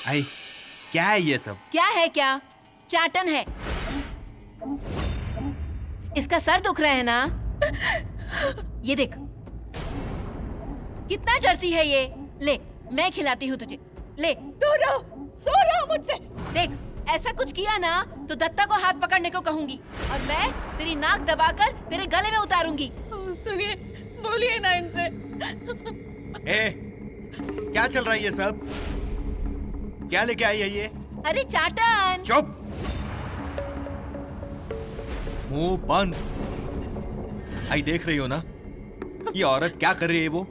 आई, क्या है ये सब? क्या है क्या? चाटन है। इसका सर दुख रहा है ना? ये देख, कितना डरती है ये। ले, मैं खिलाती हूँ तुझे। ले, दूर रहो मुझसे। देख, ऐसा कुछ किया ना तो दत्ता को हाथ पकड़ने को कहूंगी और मैं तेरी नाक दबाकर तेरे गले में उतारूंगी। सुनिए, बोलिए ना इनसे। क्या चल रहा है ये सब? क्या लेके आई है ये? अरे चाटन। चुप, मुंह बंद। आई, देख रही हो ना ये औरत क्या कर रही है? वो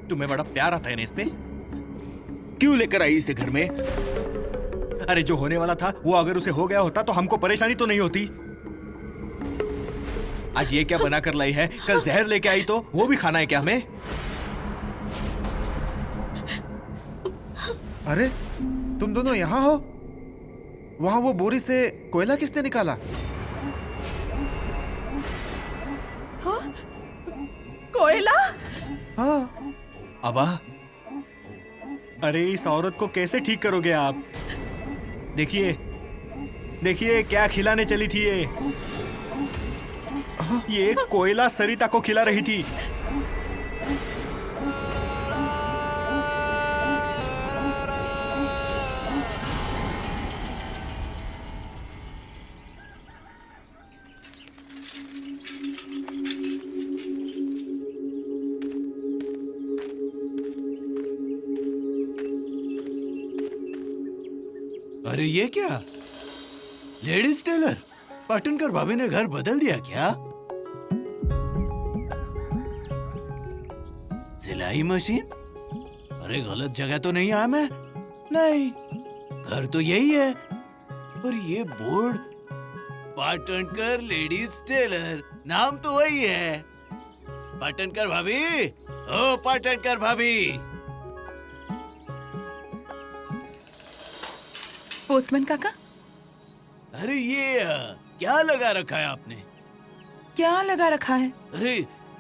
तुम्हें बड़ा प्यार आता है ना इस पे? क्यों लेकर आई इसे घर में? अरे जो होने वाला था वो अगर उसे हो गया होता तो हमको परेशानी तो नहीं होती। आज ये क्या बना कर लाई है? कल जहर लेके आई तो वो भी खाना है क्या हमें? अरे तुम दोनों यहाँ हो? वहां वो बोरी से कोयला किसने निकाला? कोयला? हाँ। अबा, अरे इस औरत को कैसे ठीक करोगे आप? देखिए देखिए क्या खिलाने चली थी ये कोयला सरिता को खिला रही थी। अरे ये क्या? Ladies tailor? पाटनकर भाभी ने घर बदल दिया क्या? सिलाई मशीन? अरे गलत जगह तो नहीं आया मैं? नहीं, घर तो यही है। पर ये बोर्ड पाटनकर लेडीज टेलर, नाम तो वही है। पाटनकर भाभी, ओ पाटनकर भाभी। पोस्टमैन काका? अरे ये क्या लगा रखा है आपने? क्या लगा रखा है? अरे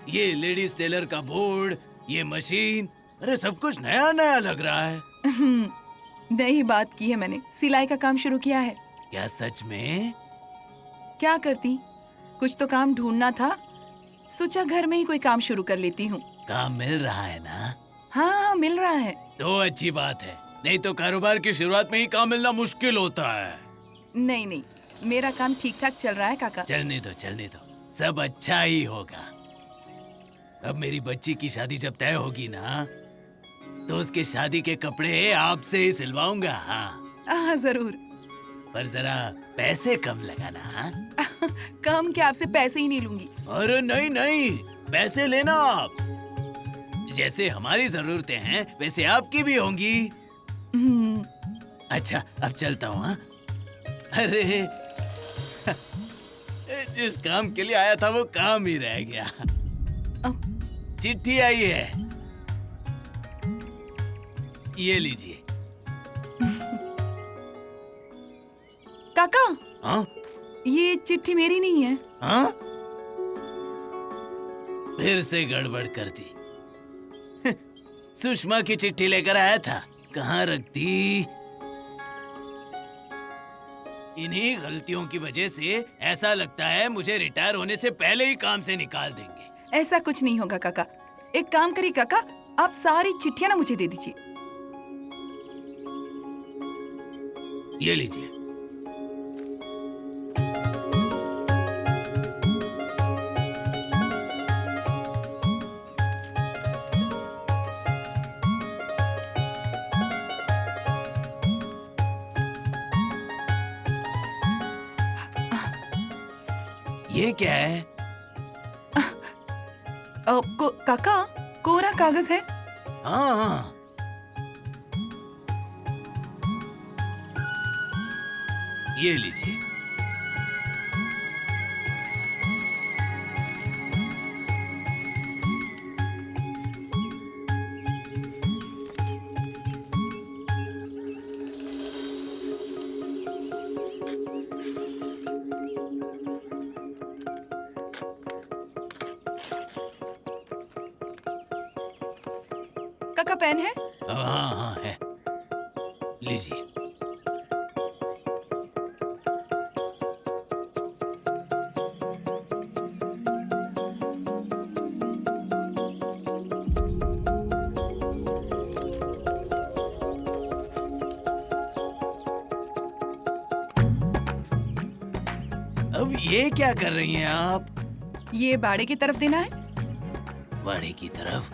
ये लेडीज टेलर का बोर्ड, ये मशीन, अरे सब कुछ नया नया लग रहा है। नई बात की है मैंने, सिलाई का काम शुरू किया है। क्या सच में? क्या करती, कुछ तो काम ढूंढना था, सोचा घर में ही कोई काम शुरू कर लेती हूँ। काम मिल रहा है ना? हाँ, मिल रहा है। तो अच्छी बात है, नहीं तो कारोबार की शुरुआत में ही काम मिलना मुश्किल होता है। नहीं नहीं, मेरा काम ठीक ठाक चल रहा है काका। चलने दो, सब अच्छा ही होगा। अब मेरी बच्ची की शादी जब तय होगी ना, तो उसके शादी के कपड़े आपसे ही सिलवाऊंगा। हाँ जरूर। पर जरा पैसे कम लगाना। हाँ? कम क्या, आपसे पैसे ही नहीं लूंगी। अरे नहीं नहीं, पैसे लेना आप। जैसे हमारी जरूरतें हैं वैसे आपकी भी होंगी। अच्छा, अब चलता हूँ। हाँ? अरे जिस काम के लिए आया था वो काम ही रह गया। चिट्ठी आई है, ये लीजिए। काका, हाँ? ये चिट्ठी मेरी नहीं है। हाँ? फिर से गड़बड़ कर दी। सुषमा की चिट्ठी लेकर आया था, कहाँ रख दी? इन्हीं गलतियों की वजह से ऐसा लगता है मुझे रिटायर होने से पहले ही काम से निकाल देंगे। ऐसा कुछ नहीं होगा काका। एक काम करिए काका, आप सारी चिट्ठियां ना मुझे दे दीजिए। ये लीजिए। ये क्या है? काका, कोरा कागज है। हाँ, ये लीजिए। काका पेन है? हाँ हाँ है। लीजिए। अब ये क्या कर रही हैं आप? ये बाड़े की तरफ देना है, बाड़े की तरफ?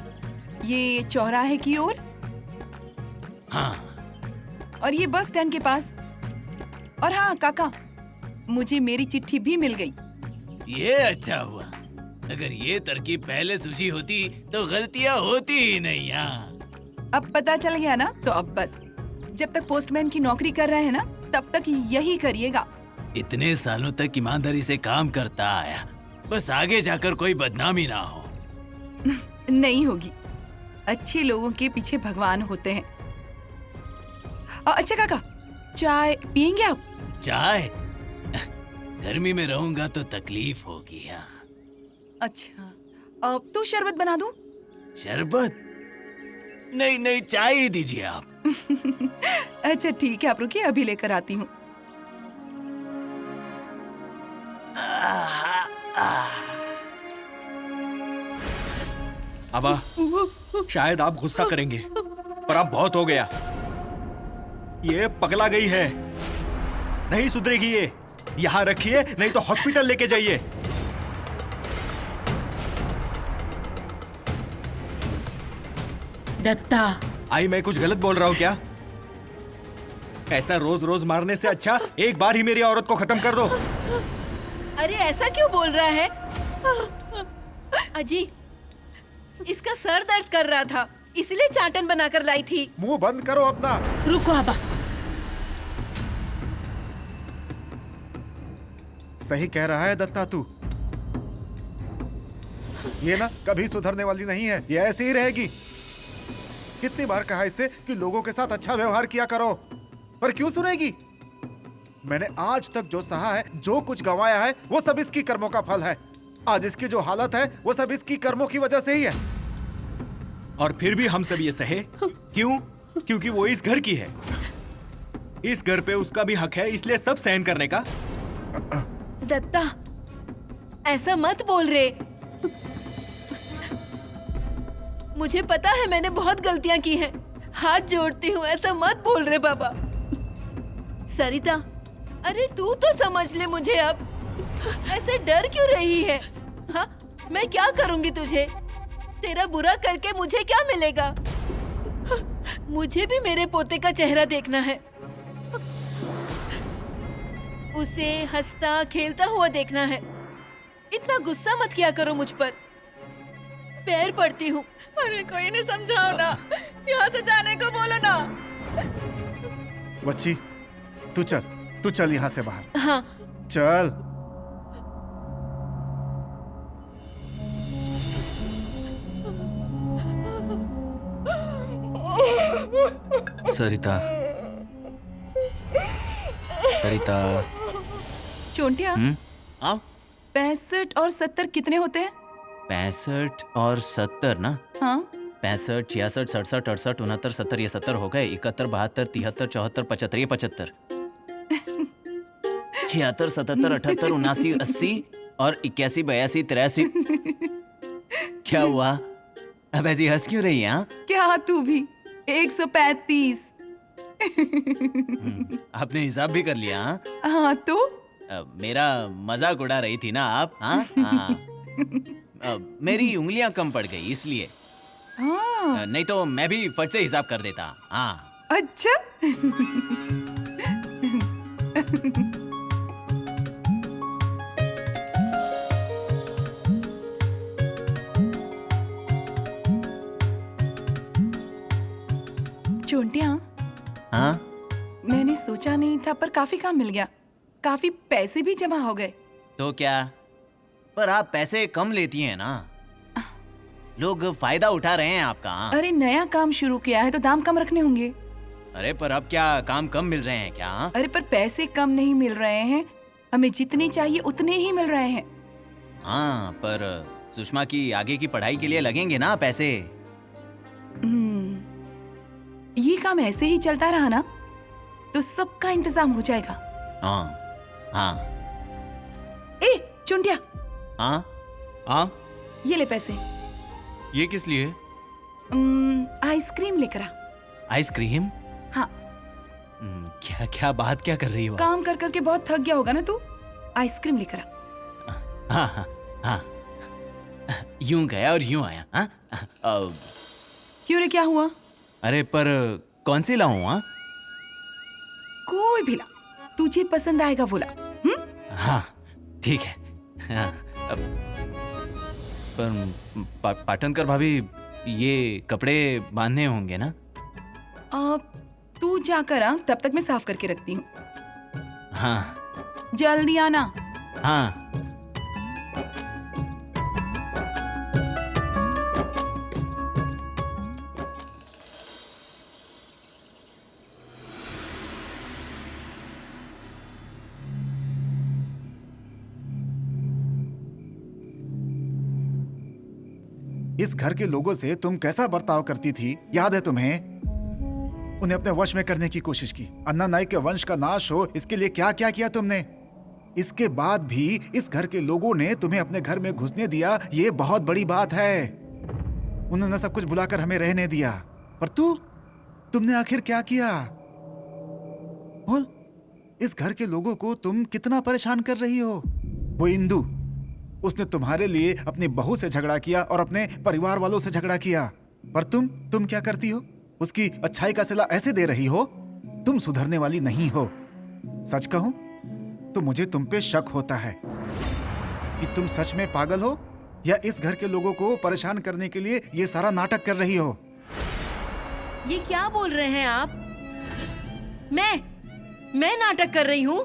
ये चौराहे की ओर, हाँ। और ये बस स्टैंड के पास। और हाँ काका, मुझे मेरी चिट्ठी भी मिल गई। ये अच्छा हुआ। अगर ये तरकीब पहले सूझी होती तो गलतियां होती ही नहीं। हाँ। अब पता चल गया ना, तो अब बस जब तक पोस्टमैन की नौकरी कर रहे हैं ना, तब तक यही करिएगा। इतने सालों तक ईमानदारी से काम करता आया, बस आगे जाकर कोई बदनामी ना हो। नहीं होगी, अच्छे लोगों के पीछे भगवान होते हैं। अच्छा काका, चाय पियेंगे आप? चाय? गर्मी में रहूंगा तो तकलीफ होगी। हाँ। अच्छा, अब तो शरबत बना दूं? शरबत? नहीं नहीं, चाय ही दीजिए आप। अच्छा ठीक है, आप रुकिए, अभी लेकर आती हूँ। अबा, शायद आप गुस्सा करेंगे, पर अब बहुत हो गया। ये पगला गई है, नहीं सुधरेगी ये। यहाँ रखिए, नहीं तो हॉस्पिटल लेके जाइए। दत्ता, आई मैं कुछ गलत बोल रहा हूँ क्या? ऐसा रोज रोज मारने से अच्छा एक बार ही मेरी औरत को खत्म कर दो। अरे ऐसा क्यों बोल रहा है? अजी, इसका सर दर्द कर रहा था, इसलिए चाटन बनाकर लाई थी। मुंह बंद करो अपना। रुको आबा। सही कह रहा है दत्ता तू। ये ना कभी सुधरने वाली नहीं है, ये ऐसे ही रहेगी। कितनी बार कहा इससे कि लोगों के साथ अच्छा व्यवहार किया करो, पर क्यों सुनेगी? मैंने आज तक जो सहा है, जो कुछ गंवाया है, वो सब इसकी कर्मों का फल है। आज इसकी जो हालत है, वो सब इसकी कर्मों की वजह से ही है। और फिर भी हम सब ये सहे क्यों? क्योंकि वो इस घर की है, इस घर पे उसका भी हक है, इसलिए सब सहन करने का। दत्ता, ऐसा मत बोल रे। मुझे पता है मैंने बहुत गलतियां की हैं। हाथ जोड़ती हूँ, ऐसा मत बोल रे बाबा। सरिता, अरे तू तो समझ ले मुझे अब। ऐसे डर क्यों रही है? हाँ, मैं क्या करूंगी तुझे? तेरा बुरा करके मुझे क्या मिलेगा? मुझे भी मेरे पोते का चेहरा देखना है, उसे हंसता खेलता हुआ देखना है। इतना गुस्सा मत किया करो मुझ पर, पैर पड़ती हूँ। अरे कोई नहीं, समझाओ ना, यहाँ से जाने को बोलो ना। बच्ची, तू चल यहाँ से बाहर। हाँ। चल। सरिता, सरिता। चोंटिया, हाँ? 65 और 70 कितने होते हैं? 65 और 70 ना? हाँ। 65, 66, 67, 68, 69, 70, ये 70 हो गए। 71, 72, 73, 74, 75, ये 75। 76, 77, 78, 79, 80 और 81, 82, 83। क्या हुआ? अब ऐसी हंस क्यों रही है? हाँ? क्या तू भी? 135। आपने हिसाब भी कर लिया? हाँ? हाँ तो? मेरा मजाक उड़ा रही थी ना आप? हाँ हाँ। मेरी उंगलियां कम पड़ गई इसलिए। हाँ। नहीं तो मैं भी फट से हिसाब कर देता। हाँ। अच्छा। चोंटिया, हाँ? मैंने सोचा नहीं था, पर काफी काम मिल गया। काफी पैसे भी जमा हो गए। तो क्या? पर आप पैसे कम लेती हैं ना, लोग फायदा उठा रहे हैं आपका। अरे नया काम शुरू किया है तो दाम कम रखने होंगे। अरे पर अब क्या काम कम मिल रहे हैं क्या? अरे पर पैसे कम नहीं मिल रहे हैं, हमें जितने चाहिए उतने ही मिल रहे हैं। हाँ, पर सुषमा की आगे की पढ़ाई के लिए लगेंगे ना पैसे। ये काम ऐसे ही चलता रहा ना तो सबका इंतजाम हो जाएगा। हाँ हाँ ए चुंटिया, हाँ हाँ। ये ले पैसे। ये किस लिए? आइसक्रीम लेकर आ। आइसक्रीम? हाँ, क्या क्या बात क्या कर रही हो? काम कर करके बहुत थक गया होगा ना तू, आइसक्रीम लेकर आ। हाँ हाँ हाँ, यूं गया और यूं आया। हाँ क्यों रे, क्या हुआ? अरे पर कौन सी लाऊं? हाँ कोई भी ला, तुझे पसंद आएगा वो ला। हाँ ठीक है। हाँ, पर पाटनकर भाभी, ये कपड़े बांधने होंगे ना? तू जाकर आ, तब तक मैं साफ करके रखती हूँ। हाँ जल्दी आना। हाँ। इस घर के लोगों से तुम कैसा बर्ताव करती थी, याद है तुम्हें? उन्हें अपने वश में करने की कोशिश की। अन्ना नाइक के वंश का नाश हो, इसके लिए क्या क्या किया तुमने। इसके बाद भी इस घर के लोगों ने तुम्हें अपने घर में घुसने दिया, ये बहुत बड़ी बात है। उन्होंने सब कुछ बुलाकर हमें रहने दिया, पर तुमने आखिर क्या किया? बोल, इस घर के लोगों को तुम कितना परेशान कर रही हो। वो इंदु, उसने तुम्हारे लिए अपनी बहू से झगड़ा किया और अपने परिवार वालों से झगड़ा किया, पर तुम क्या करती हो? उसकी अच्छाई का सिला ऐसे दे रही हो। तुम सुधरने वाली नहीं हो। सच कहूं तो मुझे तुम पे शक होता है कि तुम सच में पागल हो या इस घर के लोगों को परेशान करने के लिए ये सारा नाटक कर रही हो। ये क्या बोल रहे हैं आप? मैं नाटक कर रही हूँ?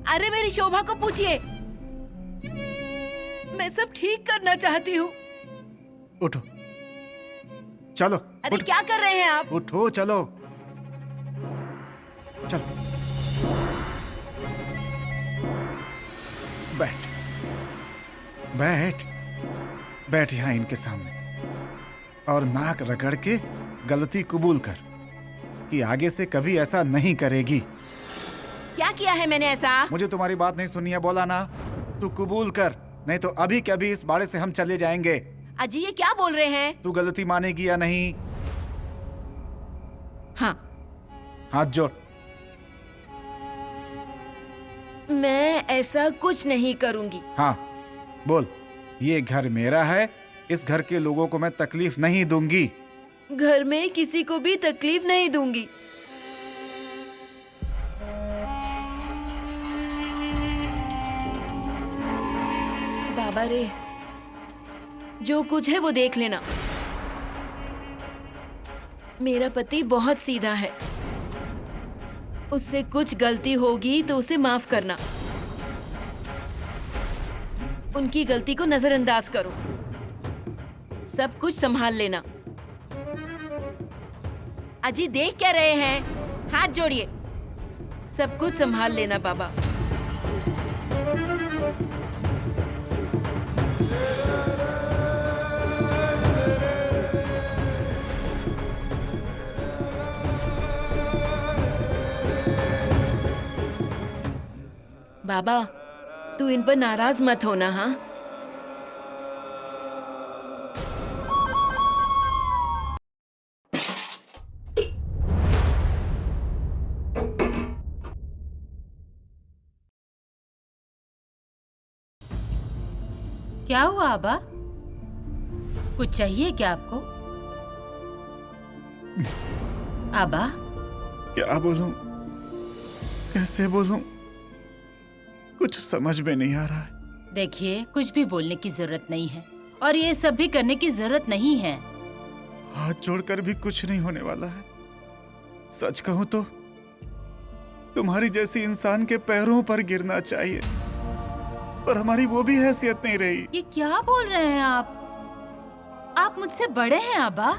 अरे मेरी शोभा को पूछिए, मैं सब ठीक करना चाहती हूँ। उठो, चलो। अरे क्या कर रहे हैं आप? उठो, चलो चलो। बैठ यहां इनके सामने और नाक रगड़ के गलती कबूल कर कि आगे से कभी ऐसा नहीं करेगी। क्या किया है मैंने ऐसा? मुझे तुम्हारी बात नहीं सुनी है, बोला ना। तू कबूल कर, नहीं तो अभी के अभी इस बाड़े से हम चले जाएंगे। अजी ये क्या बोल रहे हैं? तू गलती मानेगी या नहीं? हाँ। हाथ जोड़। मैं ऐसा कुछ नहीं करूंगी। हाँ बोल, ये घर मेरा है, इस घर के लोगों को मैं तकलीफ नहीं दूंगी। घर में किसी को भी तकलीफ नहीं दूंगी। बाबा रे, जो कुछ है वो देख लेना। मेरा पति बहुत सीधा है, उससे कुछ गलती होगी तो उसे माफ करना। उनकी गलती को नजरअंदाज करो, सब कुछ संभाल लेना। अजी देख क्या रहे हैं? हाथ जोड़िए, सब कुछ संभाल लेना बाबा। बाबा, तू इन पर नाराज मत होना। हाँ, क्या हुआ आबा? कुछ चाहिए क्या आपको? आबा, क्या बोलूं, कैसे बोलूं, कुछ समझ में नहीं आ रहा है। देखिए, कुछ भी बोलने की जरूरत नहीं है और ये सब भी करने की जरूरत नहीं है। हाथ जोड़कर भी कुछ नहीं होने वाला है। सच कहूं तो तुम्हारी जैसी इंसान के पैरों पर गिरना चाहिए, पर हमारी वो भी हैसियत नहीं रही। ये क्या बोल रहे हैं आप? आप मुझसे बड़े हैं आबा,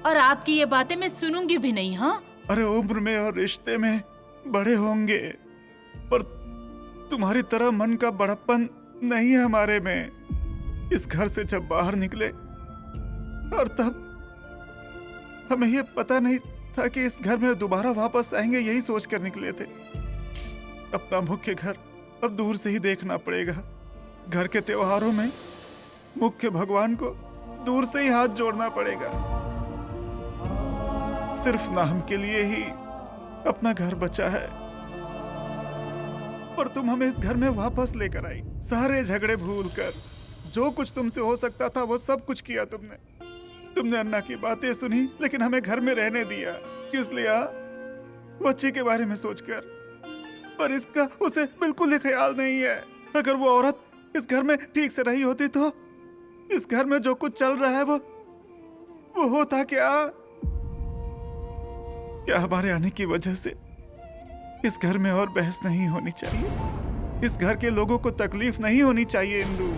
और आपकी ये बातें मैं सुनूंगी भी नहीं। हाँ, अरे उम्र में और रिश्ते में बड़े होंगे, पर तुम्हारी तरह मन का बड़प्पन नहीं है हमारे में। इस घर से जब बाहर निकले और तब हमें ये पता नहीं था कि इस घर में दोबारा वापस आएंगे, यही सोच कर निकले थे। अपना मुख्य घर अब दूर से ही देखना पड़ेगा। घर के त्योहारों में मुख्य भगवान को दूर से ही हाथ जोड़ना पड़ेगा। सिर्फ नाम के लिए ही अपना घर बचा है। और तुम हमें इस घर में वापस लेकर आई, सारे झगड़े भूलकर। जो कुछ तुमसे हो सकता था वो सब कुछ किया तुमने। तुमने अन्ना की बातें सुनी, लेकिन हमें घर में रहने दिया। किस लिए? बच्ची के बारे में सोचकर। पर इसका उसे बिल्कुल ही ख्याल नहीं है। अगर वो औरत इस घर में ठीक से रही होती तो इस घर में जो कुछ चल रहा है वो होता क्या? क्या हमारे आने की वजह से इस घर में और बहस नहीं होनी चाहिए? इस घर के लोगों को तकलीफ नहीं होनी चाहिए। इंदु,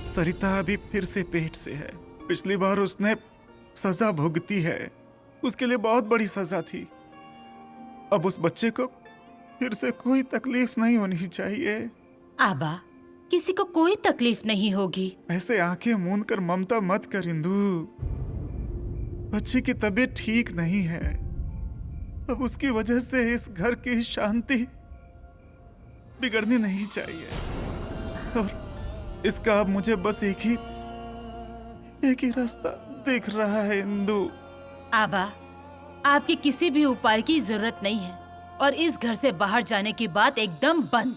सरिता अभी फिर से पेट से है। पिछली बार उसने सजा भुगती है, उसके लिए बहुत बड़ी सजा थी। अब उस बच्चे को फिर से कोई तकलीफ नहीं होनी चाहिए। आबा, किसी को कोई तकलीफ नहीं होगी। ऐसे आंखें मूंद कर ममता मत कर इंदु। बच्ची की तबीयत ठीक नहीं है। अब उसकी वजह से इस घर की शांति बिगड़नी नहीं चाहिए। और इसका अब मुझे बस एक ही रास्ता दिख रहा है इंदु। आबा, आपकी किसी भी उपाय की जरूरत नहीं है और इस घर से बाहर जाने की बात एकदम बंद।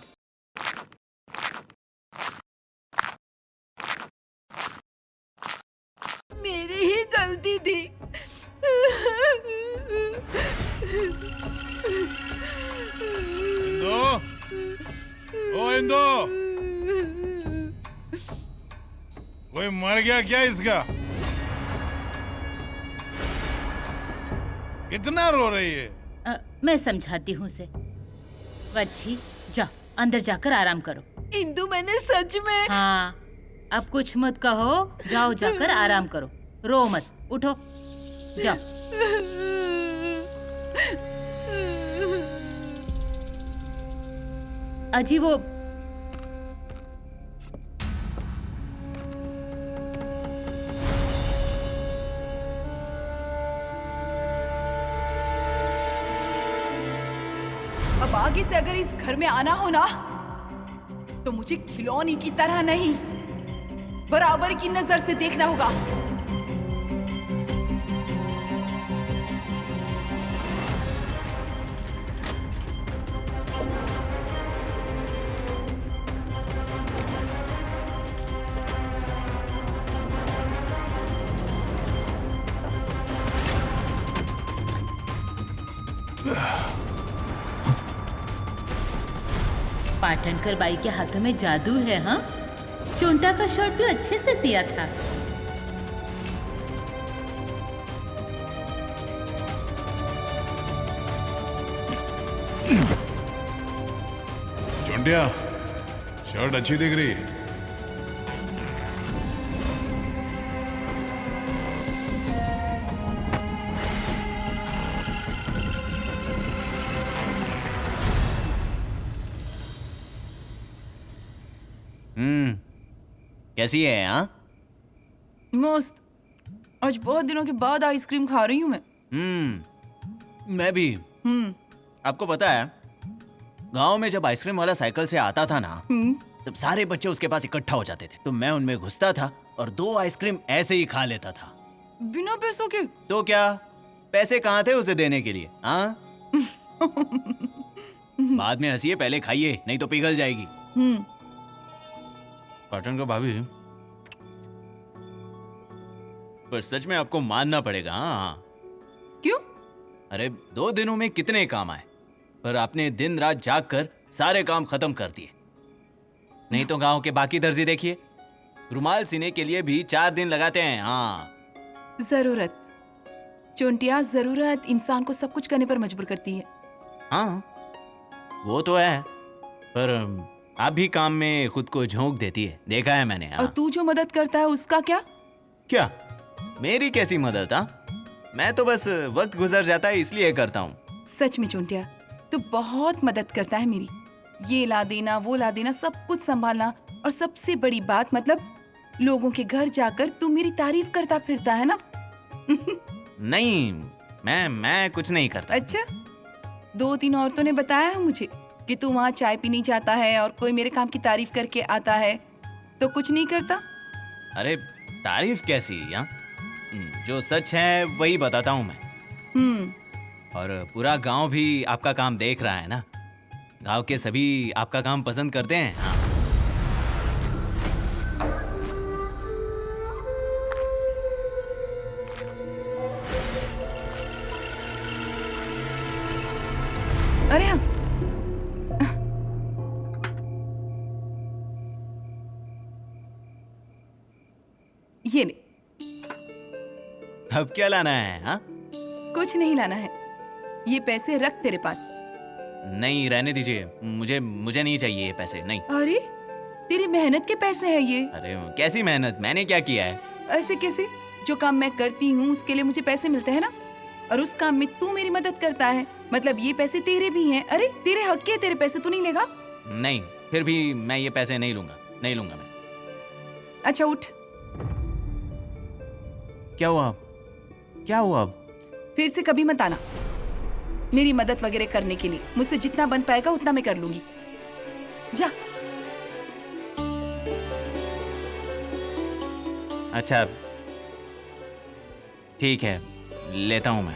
मेरी ही गलती थी। इंदो, ओ इंदो, कोई मर गया क्या इसका? कितना रो रही है? मैं समझाती हूँ उसे। वच्छी, जा अंदर जाकर आराम करो। इंदु, मैंने सच में। हाँ, अब कुछ मत कहो, जाओ जाकर आराम करो। रो मत, उठो, जाओ। अजी वो अब आगे से अगर इस घर में आना हो ना तो मुझे खिलौने की तरह नहीं, बराबर की नजर से देखना होगा। पाटनकर बाई के हाथों में जादू है। हाँ, चोंटा का शर्ट भी अच्छे से सिया था। चोंटिया, शर्ट अच्छी दिख रही है। कैसी है? हाँ, मस्त। आज बहुत दिनों के बाद आइसक्रीम खा रही हूँ मैं। मैं भी। आपको पता है, गांव में जब आइसक्रीम वाला साइकिल से आता था ना, तब सारे बच्चे उसके पास इकट्ठा हो जाते थे। तो मैं उनमें घुसता था और 2 आइसक्रीम ऐसे ही खा लेता था। बिना पैसों के? तो क्या, पैसे कहाँ थे उसे देने के लिए? हाँ। बाद में हंसिए, पहले खाइए, नहीं तो पिघल जाएगी। कॉटन को भाभी, पर सच में आपको मानना पड़ेगा। हाँ। क्यों? अरे 2 दिनों में कितने काम आए, पर आपने दिन रात जाग कर सारे काम खत्म कर दिए। नहीं तो गांव के बाकी दर्जी देखिए, रुमाल सीने के लिए भी 4 दिन लगाते हैं। हाँ। जरूरत, चोंटिया, जरूरत इंसान को सब कुछ करने पर मजबूर करती है। हाँ, वो तो है, पर आप भी काम में खुद को झोंक देती है, देखा है मैंने। हाँ। और तू जो मदद करता है उसका क्या? क्या मेरी कैसी मदद? हाँ, मैं तो बस वक्त गुजर जाता है इसलिए करता हूँ। सच में चोंटिया, तू बहुत मदद करता है मेरी। ये ला देना, वो ला देना, सब कुछ संभालना, और सबसे बड़ी बात मतलब लोगों के घर जाकर तू मेरी तारीफ करता फिरता है ना। नहीं, मैं कुछ नहीं करता। अच्छा, 2-3 औरतों ने बताया है मुझे कि तू वहाँ चाय पीने जाता है और कोई मेरे काम की तारीफ करके आता है, तो कुछ नहीं करता? अरे तारीफ कैसी यहाँ? जो सच है वही बताता हूँ मैं। और पूरा गांव भी आपका काम देख रहा है ना। गांव के सभी आपका काम पसंद करते हैं। हाँ। अरे हाँ, ये ले। अब क्या लाना है? हाँ? कुछ नहीं लाना है, ये पैसे रख तेरे पास। नहीं, रहने दीजिए, मुझे नहीं चाहिए ये पैसे, नहीं। अरे तेरी मेहनत के पैसे हैं ये। अरे कैसी मेहनत? मैंने क्या किया है? ऐसे कैसे? जो काम मैं करती हूँ उसके लिए मुझे पैसे मिलते हैं ना, और उस काम में तू मेरी मदद करता है, मतलब ये पैसे तेरे भी हैं। अरे तेरे हक के तेरे पैसे, तू नहीं लेगा? नहीं, फिर भी मैं ये पैसे नहीं लूंगा, नहीं लूंगा मैं। अच्छा उठ। क्या हुआ? क्या हुआ अब? फिर से कभी मत आना मेरी मदद वगैरह करने के लिए। मुझसे जितना बन पाएगा उतना मैं कर लूंगी। जा। अच्छा ठीक है, लेता हूं मैं।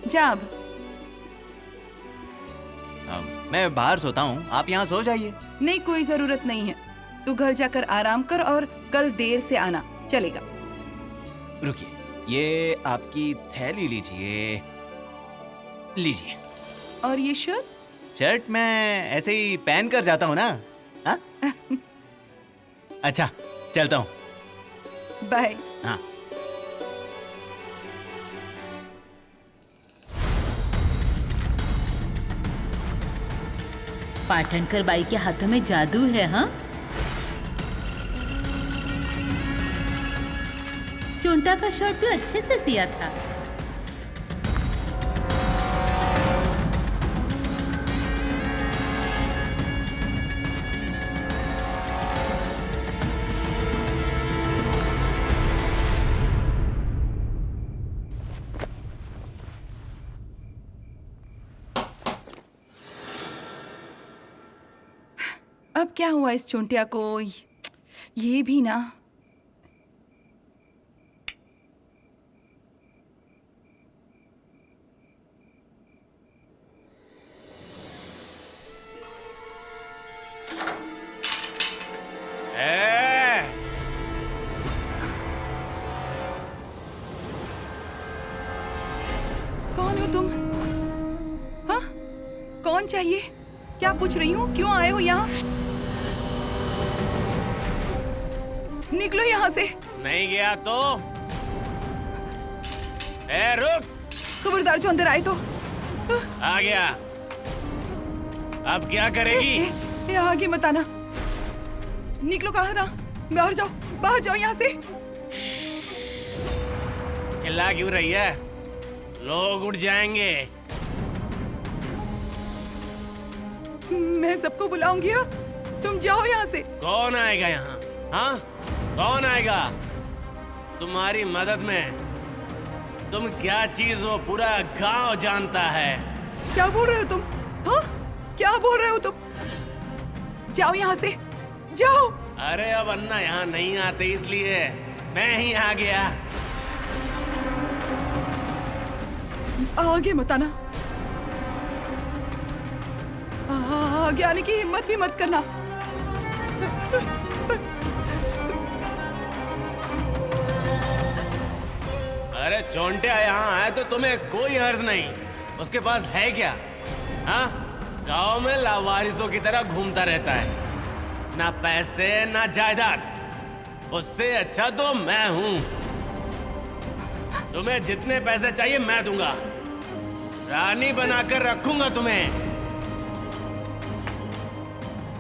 जा अब। मैं बाहर सोता हूँ, आप यहाँ सो जाइए। नहीं, कोई जरूरत नहीं है, तू घर जाकर आराम कर और कल देर से आना, चलेगा? रुकिए, ये आपकी थैली लीजिए, लीजिए। और ये शर्ट? शर्ट मैं ऐसे ही पहन कर जाता हूँ ना। हाँ? अच्छा चलता हूँ। बाय। हाँ। पाटनकर बाई के हाथों में जादू है। हाँ, चोंटा का शर्ट भी अच्छे से सिया था। अब क्या हुआ इस चोंटिया को? ये भी ना। कौन हो तुम? हाँ, कौन चाहिए? क्या पूछ रही हूँ? क्यों आए हो यहाँ? निकलो यहाँ से। नहीं गया तो? ए रुक! खबरदार जो अंदर आए तो। आ गया। अब क्या करेगी? आगे मत आना। निकलो, कहा ना? बाहर जाओ, बाहर जाओ यहाँ से। चिल्ला क्यों रही है? लोग उठ जाएंगे। मैं सबको बुलाऊंगी। हाँ? तुम जाओ यहाँ से। कौन आएगा यहाँ? हाँ? कौन आएगा? तुम्हारी मदद में तुम क्या चीज हो पूरा गांव जानता है। क्या बोल रहे हो तुम? हाँ? क्या बोल रहे हो तुम? जाओ यहाँ से, जाओ। अरे अब अन्ना यहाँ नहीं आते इसलिए मैं ही आ गया। आगे मत आना। आगे आने की हिम्मत भी मत करना। अरे चोंटिया यहाँ आए तो तुम्हें कोई हर्ज नहीं। उसके पास है क्या? हाँ? गांव में लावारिसों की तरह घूमता रहता है, ना पैसे ना जायदाद। उससे अच्छा तो मैं हूँ। तुम्हें जितने पैसे चाहिए मैं दूंगा, रानी बनाकर रखूंगा तुम्हें।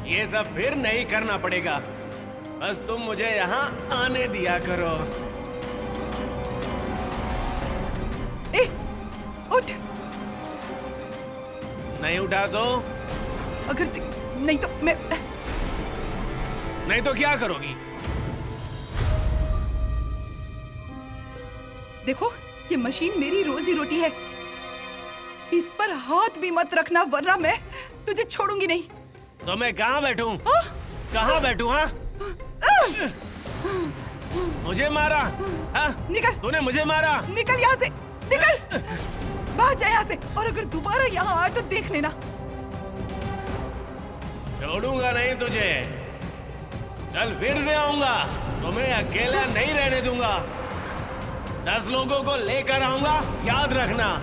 ये सब फिर नहीं करना पड़ेगा, बस तुम मुझे यहाँ आने दिया करो। ए, उठ। नहीं उठा तो? अगर नहीं तो मैं। नहीं तो क्या करोगी? देखो, ये मशीन मेरी रोजी रोटी है, इस पर हाथ भी मत रखना वरना मैं तुझे छोड़ूंगी नहीं। तो मैं कहाँ बैठूं? कहाँ बैठूं? हाँ, मुझे मारा? हाँ, निकल, तूने मुझे मारा? निकल यहाँ से, निकल, भाग जा यहाँ से। और अगर दोबारा यहाँ आए तो देख लेना। छोड़ूंगा नहीं तुझे। कल फिर से आऊंगा, तुम्हें अकेला नहीं रहने दूंगा। 10 लोगों को लेकर आऊंगा, याद रखना।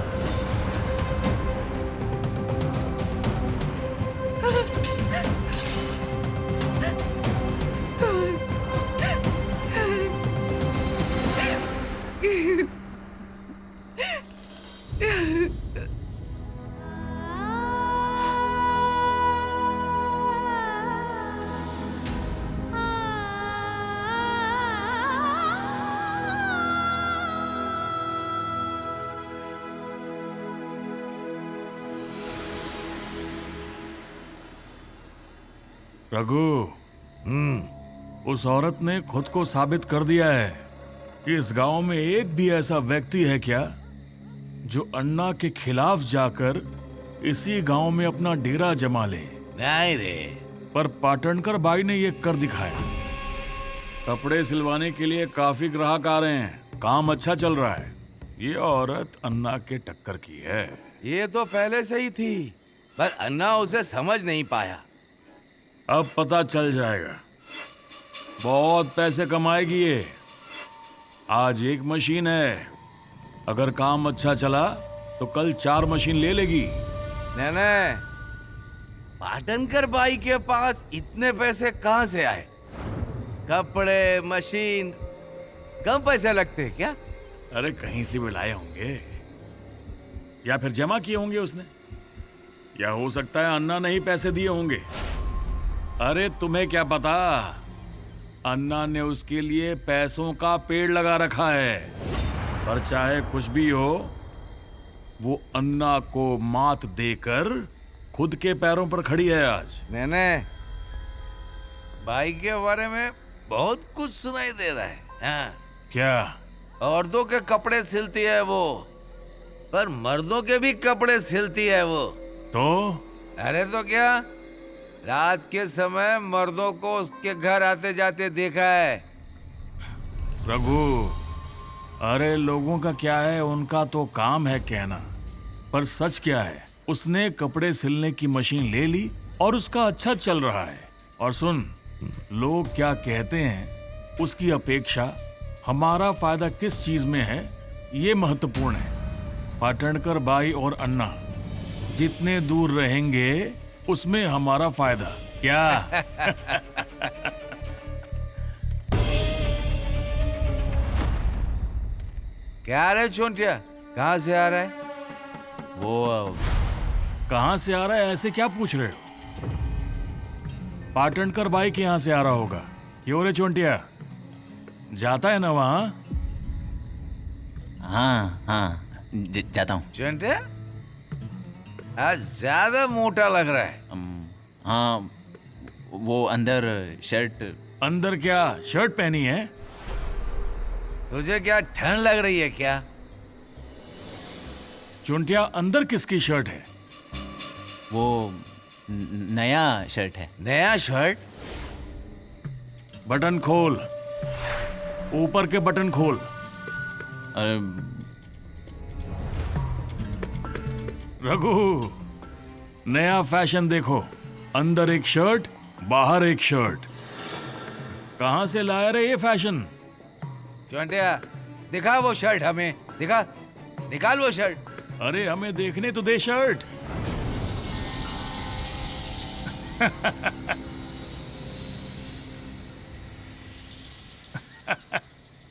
रघु, उस औरत ने खुद को साबित कर दिया है कि इस गांव में एक भी ऐसा व्यक्ति है क्या जो अन्ना के खिलाफ जाकर इसी गांव में अपना डेरा जमा ले। नहीं रे। पर पाटणकर बाई ने ये कर दिखाया। कपड़े सिलवाने के लिए काफी ग्राहक आ रहे हैं, काम अच्छा चल रहा है। ये औरत अन्ना के टक्कर की है। ये तो पहले से ही थी, पर अन्ना उसे समझ नहीं पाया। अब पता चल जाएगा। बहुत पैसे कमाएगी ये। आज एक मशीन है, अगर काम अच्छा चला तो कल 4 मशीन ले लेगी। नहीं, पाटनकर बाई के पास इतने पैसे कहाँ से आए? कपड़े, मशीन, कम पैसे लगते हैं क्या? अरे कहीं से भी लाए होंगे, या फिर जमा किए होंगे उसने, या हो सकता है अन्ना ने ही पैसे दिए होंगे। अरे तुम्हें क्या पता, अन्ना ने उसके लिए पैसों का पेड़ लगा रखा है। पर चाहे कुछ भी हो, वो अन्ना को मात देकर खुद के पैरों पर खड़ी है आज। नहीं, बाई के बारे में बहुत कुछ सुनाई दे रहा है। हाँ। क्या? औरतों के कपड़े सिलती है वो, पर मर्दों के भी कपड़े सिलती है वो। तो? अरे तो क्या, रात के समय मर्दों को उसके घर आते जाते देखा है। रघु, अरे लोगों का क्या है, उनका तो काम है कहना, पर सच क्या है, उसने कपड़े सिलने की मशीन ले ली और उसका अच्छा चल रहा है। और सुन, लोग क्या कहते हैं उसकी अपेक्षा हमारा फायदा किस चीज में है, ये महत्वपूर्ण है। पाटणकर बाई और अन्ना जितने दूर रहेंगे उसमें हमारा फायदा। क्या? क्या रे चोंटिया, कहाँ से आ रहा है? वो कहाँ से आ रहा है ऐसे क्या पूछ रहे हो? पाटणकर बाई के यहाँ से आ रहा होगा। क्यों रे चोंटिया, जाता है ना वहाँ? हाँ, जाता हूँ। चोंटिया, आज ज्यादा मोटा लग रहा है। हाँ, वो अंदर शर्ट। अंदर क्या शर्ट पहनी है? तुझे क्या ठंड लग रही है क्या? चुंटिया, अंदर किसकी शर्ट है? वो नया शर्ट है। नया शर्ट? बटन खोल, ऊपर के बटन खोल। रघु, नया फैशन देखो, अंदर एक शर्ट, बाहर एक शर्ट। कहाँ से लाया रे ये फैशन? चोंटिया, दिखा वो शर्ट हमें, दिखा, निकाल वो शर्ट। अरे हमें देखने तो दे शर्ट।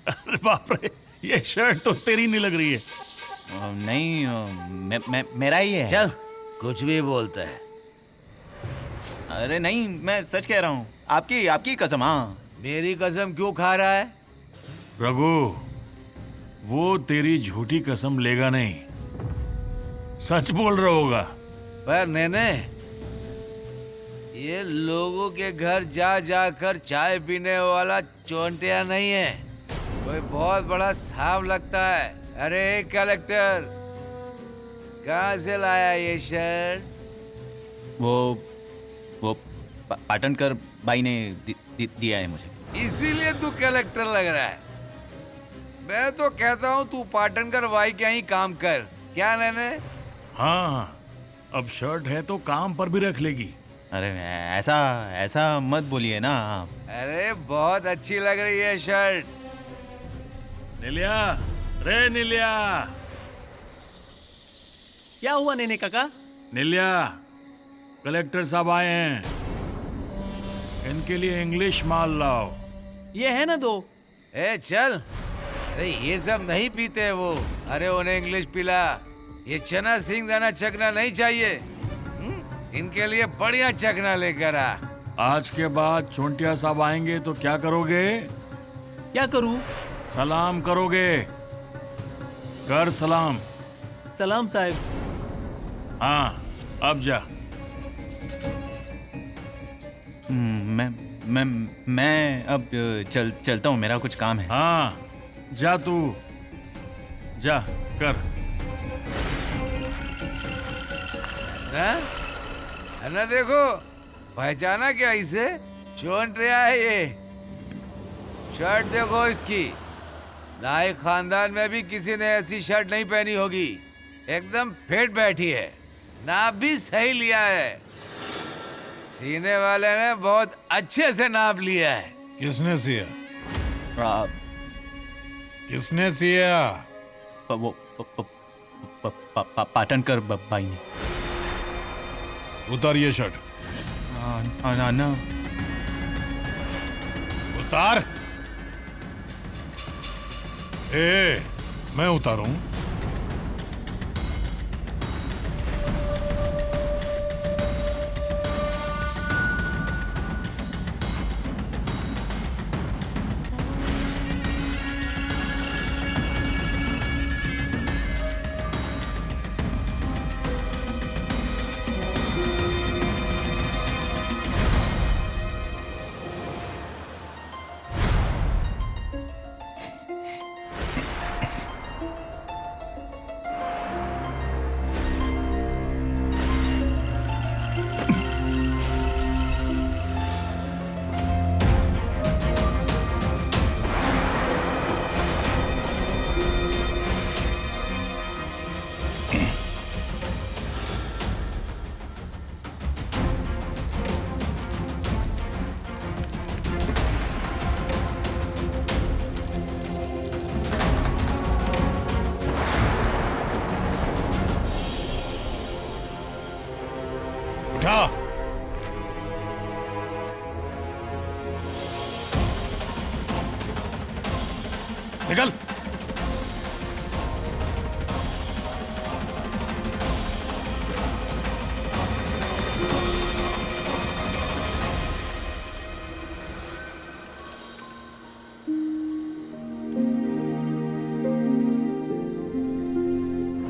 अरे बाप रे, ये शर्ट तो तेरी नहीं लग रही है। नहीं, मेरा ही है। चल, कुछ भी बोलता है। अरे नहीं, मैं सच कह रहा हूँ। आपकी कसम। हाँ, मेरी कसम क्यों खा रहा है? रघु, वो तेरी झूठी कसम लेगा नहीं, सच बोल रहा होगा। पर नेने, ये लोगों के घर जा जाकर चाय पीने वाला चोंटिया नहीं है। कोई बहुत बड़ा सांप लगता है। अरे कलेक्टर, कहाँ से लाया ये शर्ट? वो पाटनकर भाई ने दिया है मुझे। इसीलिए तू कलेक्टर लग रहा है। मैं तो कहता हूँ तू पाटनकर भाई के यहाँ काम कर। क्या नैने? हाँ, अब शर्ट है तो काम पर भी रख लेगी। अरे ऐसा मत बोलिए ना आप। अरे बहुत अच्छी लग रही है शर्ट। नीलिया, रे नीलिया। क्या हुआ नेने काका? नीलिया, कलेक्टर साहब आए हैं, इनके लिए इंग्लिश माल लाओ। ये है ना 2। ए चल। अरे ये सब नहीं पीते वो। अरे उन्हें इंग्लिश पिला। ये चना सिंह दाना चखना नहीं चाहिए। इनके लिए बढ़िया चखना लेकर आ। आज के बाद चोंटिया साहब आएंगे तो क्या करोगे? क्या करूं? सलाम करोगे। कर सलाम। सलाम साहब। हाँ, अब जा। मैं अब चलता हूँ, मेरा कुछ काम है। हाँ, जा तू, जा कर। ना देखो, पहचाना क्या इसे? चोंटिया है ये। शर्ट देखो इसकी। नाई खानदान में भी किसी ने ऐसी शर्ट नहीं पहनी होगी। एकदम फिट बैठी है। नाप भी सही लिया है। सीने वाले ने बहुत अच्छे से नाप लिया है। किसने सिया? किसने सिया? वो पाटनकर भाई ने। उतार ये शर्ट। ना उतार। मैं उतारूं? उठा। निकल।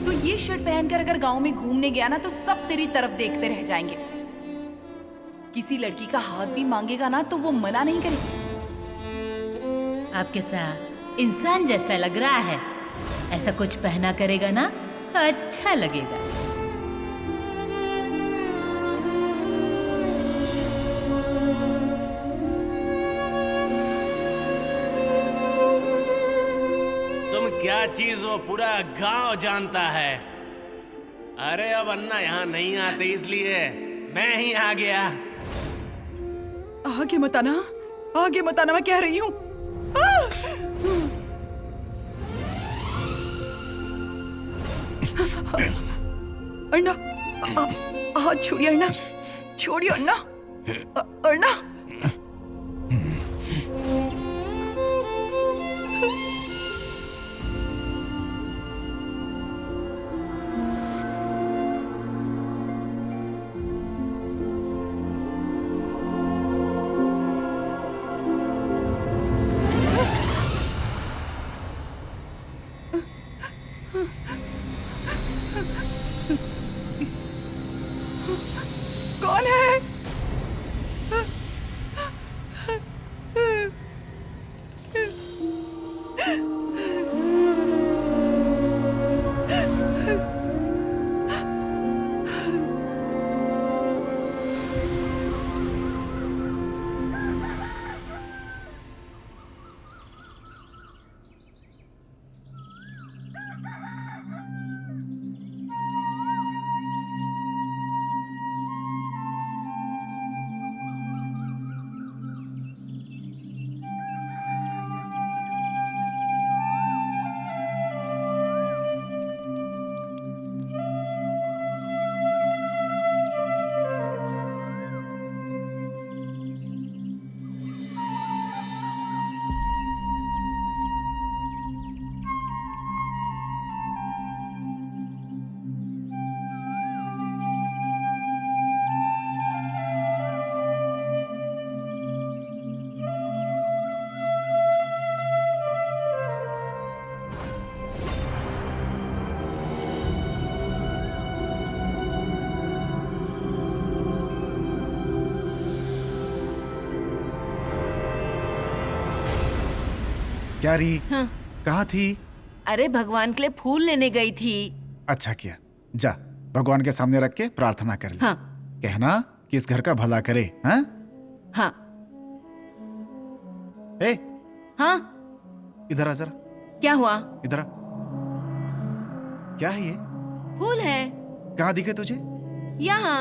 तो ये शर्ट पहनकर अगर गांव में घूमने गया ना तो सब तेरी तरफ देखते रह जाएंगे। किसी लड़की का हाथ भी मांगेगा ना तो वो मना नहीं करेगी। आपके साथ इंसान जैसा लग रहा है, ऐसा कुछ पहना करेगा ना तो अच्छा लगेगा। तुम क्या चीज हो पूरा गांव जानता है। अरे अब अन्ना यहाँ नहीं आते इसलिए मैं ही आ गया। आगे मत आना, आगे मत आना, मैं कह रही हूँ। अन्ना, हाथ छोड़िए अन्ना, छोड़िए अन्ना, अन्ना। कौन है? प्यारी, हाँ। कहाँ थी? अरे भगवान के लिए फूल लेने गई थी। अच्छा किया, जा भगवान के सामने रख के प्रार्थना कर ले। हाँ। कहना कि इस घर का भला करे। हाँ हाँ। ए, हाँ। इधर आ जरा। क्या हुआ? इधर आ। क्या है ये? फूल है। कहाँ दिखे तुझे? यहाँ।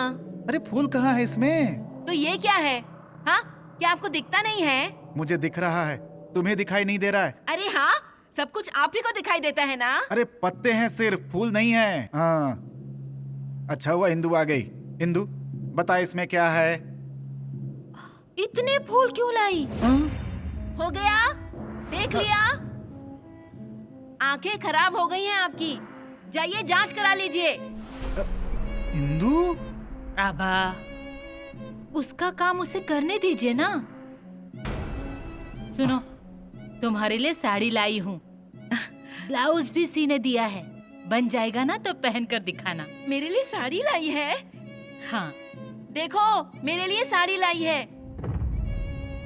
अरे फूल कहाँ है इसमें? तो ये क्या है? हाँ, क्या आपको दिखता नहीं है? मुझे दिख रहा है, तुम्हें दिखाई नहीं दे रहा है। अरे हाँ, सब कुछ आप ही को दिखाई देता है ना। अरे पत्ते हैं सिर्फ, फूल नहीं है। हाँ अच्छा हुआ हिंदू आ गई। हिंदू बता इसमें क्या है? इतने फूल क्यों लाई? हो गया, देख लिया। आंखें खराब हो गई हैं आपकी, जाइए जांच करा लीजिए। हिंदू? आबा, उसका काम उसे करने दीजिए ना। सुनो, तुम्हारे लिए साड़ी लाई हूँ, ब्लाउज भी सीने दिया है, बन जाएगा ना तो पहन कर दिखाना। मेरे लिए साड़ी लाई है? हाँ। देखो, मेरे लिए साड़ी लाई है।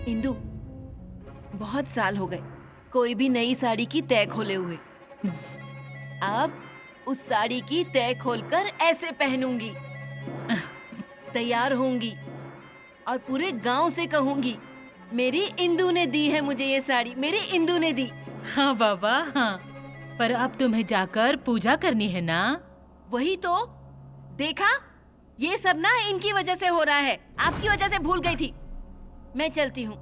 इंदु, बहुत साल हो गए कोई भी नई साड़ी की तय खोले हुए। अब उस साड़ी की तय खोलकर ऐसे पहनूंगी, तैयार होंगी और पूरे गांव से कहूंगी मेरी इंदु ने दी है मुझे ये साड़ी, मेरी इंदु ने दी। हाँ बाबा हाँ, पर अब तुम्हें जाकर पूजा करनी है ना। वही तो, देखा, ये सब ना इनकी वजह से हो रहा है, आपकी वजह से भूल गई थी। मैं चलती हूँ।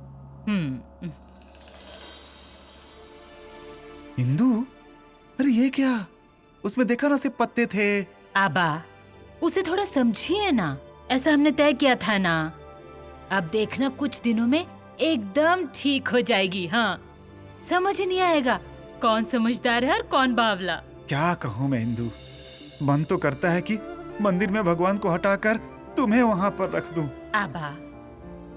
हिंदू, अरे ये क्या? उसमें देखा ना सिर्फ पत्ते थे। आबा, उसे थोड़ा समझिए ना, ऐसा हमने तय किया था ना। अब देखना कुछ दिनों में एकदम ठीक हो जाएगी। हाँ, समझ ही नहीं आएगा कौन समझदार है और कौन बावला। क्या कहूँ मैं हिंदू, मन तो करता है कि मंदिर में भगवान को हटाकर तुम्हें वहाँ पर रख दूं। आबा,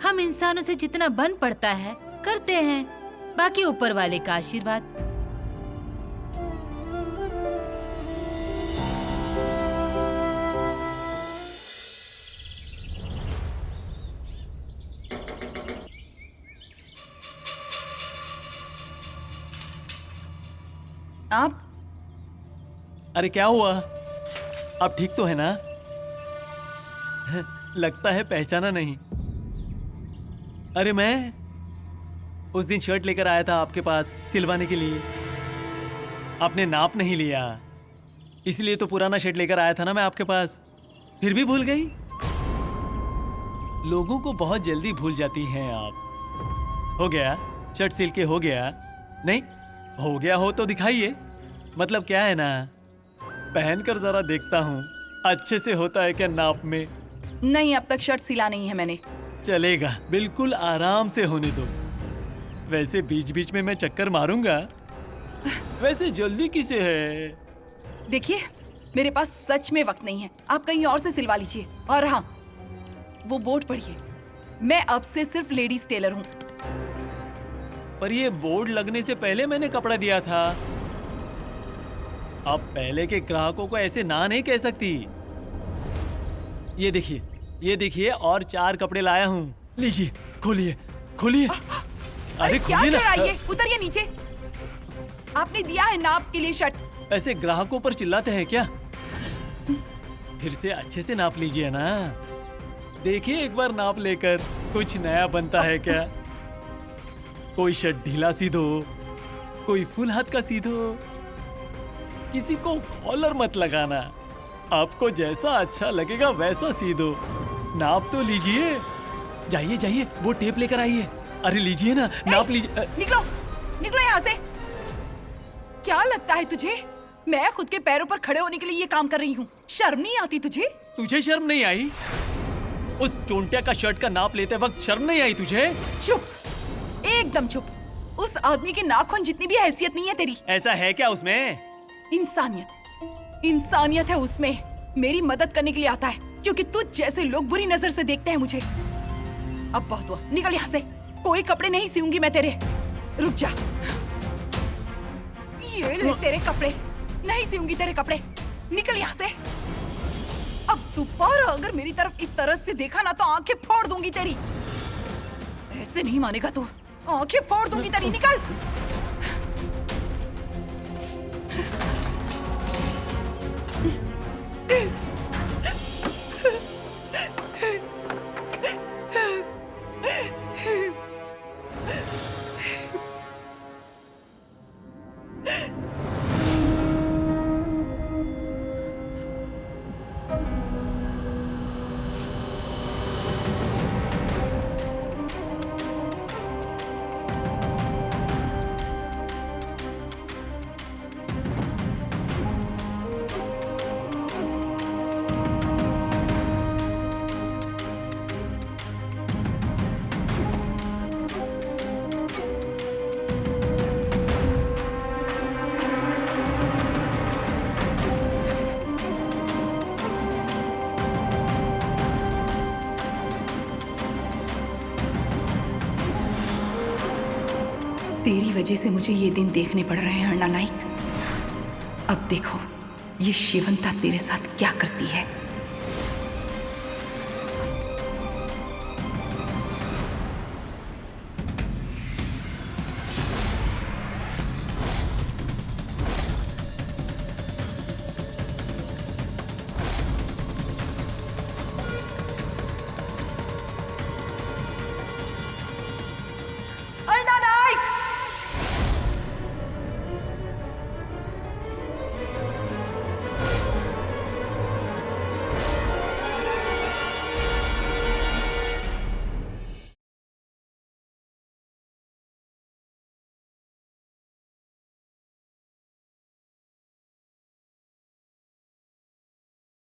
हम इंसानों से जितना बन पड़ता है करते हैं, बाकी ऊपर वाले का आशीर्वाद। आप? अरे क्या हुआ? आप ठीक तो है ना? लगता है पहचाना नहीं। अरे मैं उस दिन शर्ट लेकर आया था आपके पास सिलवाने के लिए, आपने नाप नहीं लिया, इसलिए तो पुराना शर्ट लेकर आया था ना मैं आपके पास। फिर भी भूल गई? लोगों को बहुत जल्दी भूल जाती हैं आप। हो गया, शर्ट सिल के हो गया? नहीं हो गया हो तो दिखाइए, मतलब क्या है ना, पहनकर जरा देखता हूँ अच्छे से होता है क्या नाप में। नहीं, अब तक शर्ट सिला नहीं है मैंने। चलेगा, बिल्कुल आराम से होने दो। वैसे बीच बीच में मैं चक्कर मारूंगा। वैसे जल्दी किसे है? देखिए, मेरे पास सच में वक्त नहीं है, आप कहीं और से सिलवा लीजिए। और हाँ, वो बोर्ड पढ़िए, मैं अब से सिर्फ लेडीज टेलर हूँ। पर ये बोर्ड लगने से पहले मैंने कपड़ा दिया था। आप पहले के ग्राहकों को ऐसे ना नहीं कह सकती। ये देखिए और 4 कपड़े लाया हूँ। लीजिए, खोलिए खोलिए। अरे क्या खोलिए चल रहा है ना। ये? उतरिए नीचे। आपने दिया है नाप के लिए शर्ट। ऐसे ग्राहकों पर चिल्लाते हैं क्या? फिर से अच्छे से नाप लीजिए ना। देखिए एक बार नाप लेकर कुछ नया बनता है क्या? कोई शर्ट ढीला सी दो, कोई फुल हाथ का सी दो, किसी को कॉलर मत लगाना, आपको जैसा अच्छा लगेगा वैसा सी दो। नाप तो लीजिए। जाइए जाइए, वो टेप लेकर आइए। अरे लीजिए ना, नाप लीजिए। निकलो निकलो यहाँ से। क्या लगता है तुझे मैं खुद के पैरों पर खड़े होने के लिए ये काम कर रही हूँ? शर्म नहीं आती तुझे? तुझे शर्म नहीं आई? उस चोंटिया का शर्ट का नाप लेते वक्त शर्म नहीं आई तुझे? चुप, एकदम चुप। उस आदमी के नाखून जितनी भी हैसियत नहीं है तेरी। ऐसा है क्या उसमें? इंसानियत है उसमें। मेरी मदद करने के लिए आता है, क्योंकि तुझ जैसे लोग बुरी नजर से देखते हैं मुझे। अब बहुत हुआ, निकल यहाँ से। कोई कपड़े नहीं सीऊंगी मैं तेरे। रुक जा, ये ले तेरे कपड़े। नहीं सीऊंगी तेरे कपड़े, निकल यहाँ से। अब दोबारा अगर मेरी तरफ इस तरह से देखा ना तो आंखें फोड़ दूंगी तेरी। ऐसे नहीं मानेगा तू, आंखें फोड़ दूंगी तेरी। निकल। तेरी वजह से मुझे ये दिन देखने पड़ रहे हैं अण्णा नाइक। अब देखो ये शिवंता तेरे साथ क्या करती है।